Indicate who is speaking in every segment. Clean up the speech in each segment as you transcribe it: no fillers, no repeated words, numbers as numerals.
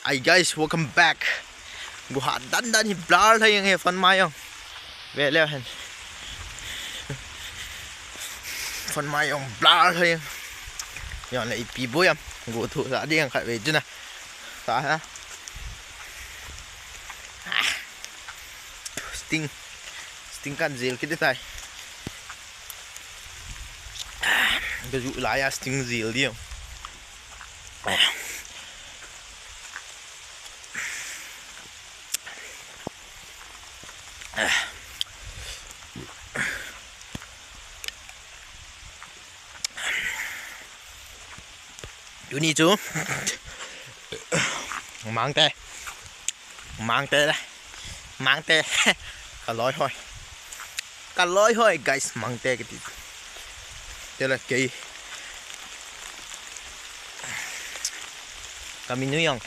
Speaker 1: Hi guys, welcome back. Gu ha dan hi blar thai yang he fan mai yang. Ve leo hen. Fan mai yang blar thai yang. Yang lai pi bo yam. Gu thu sa đi yang khat ve chu na. Sa ha. Sting kan zel kit tai. Ga ju la ya sting zel đi. Chú ni chú mang tê đây mang tê cả lối thôi guys mang tê cái gì đây là cây kami nuyang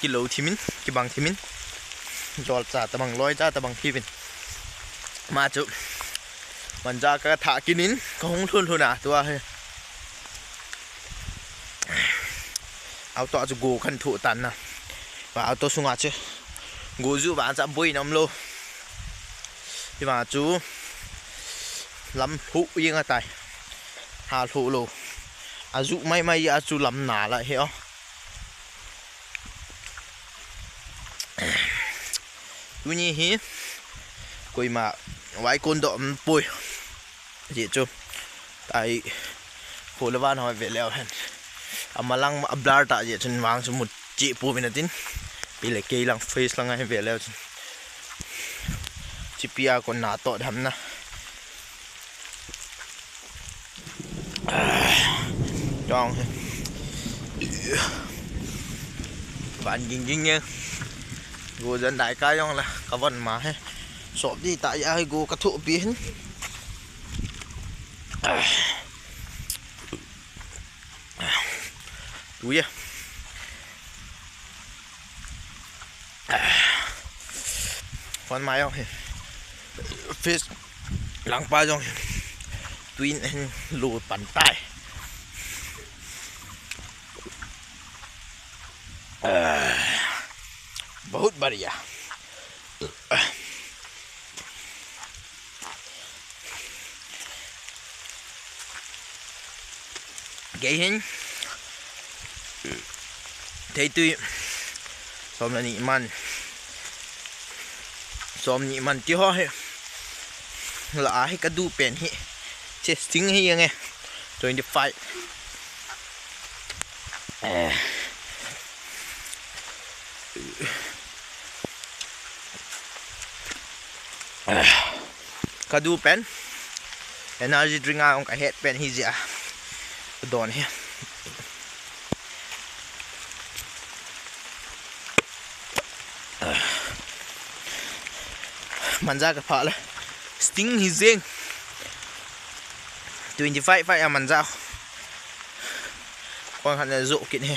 Speaker 1: kilo thimin ki bang thimin jol cha ta bang loi cha ta bang phivin ma chu man ja ka tha kinin ko hong thun à tua he áo to cho gồ khăn thụ tàn nè và áo to sung chứ gồ dụ bạn dám bôi nắm lô thì mà chú lắm thụ yên ở tại hà thụ lô à dụ may à chú lắm nả lại hiểu chú nhi hí quỳ mà vãi côn độm bôi gì chú tại hồ lê văn hỏi về leo hèn amalang ablar ta je chun wang chu mut chi pu minatin pile ke lang face lang ai ve leo chi pia kon na to dham na chong bạn ging nha go dân đại ca yong là ka von ma he sop đi tại ai go ka thu pi hin túi con mai không fish lăng pa trong túi lùi bàn tay बहुत बढ़िया vậy hình thấy tuy xóm là nhị man chứ ho là hay cả đu bền hi chết tính hi nghe rồi đi fight cả đu bền energy drink ông cả hết bền hi gì à đòn hi man ra cái phá là sting hi riêng 25 phải à man ra con hắn là rộ kiện he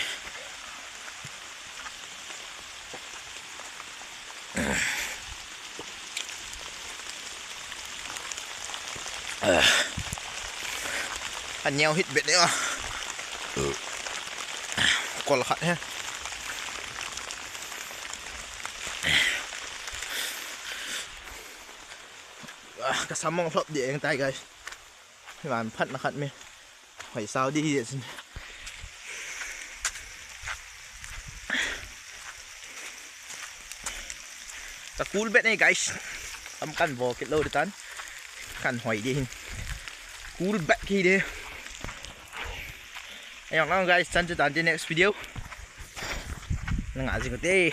Speaker 1: anh nheo hít biệt đấy à còn là khát he cái sắm mong flop địa anh tay guys bạn phát nó khát mê phải sao đi vậy xin ta cool bet này guys tầm căn vò cái lâu để tán căn hỏi đi cool bet khi đi anh guys sẵn cho tán trên next video nó ngã gì có tê